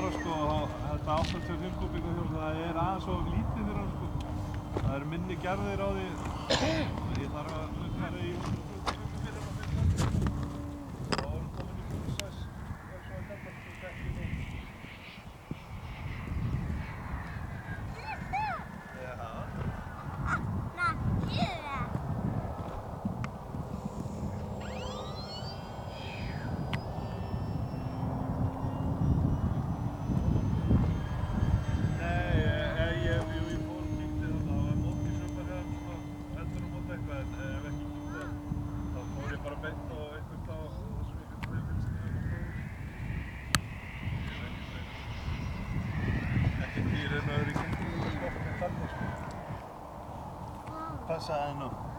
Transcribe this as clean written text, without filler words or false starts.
fara sko, þetta 85 kubíka hjól, það aðeins of lítið fyrir hann sko. Það minni gerðir á því. Ég þarf að fara í passaði nú.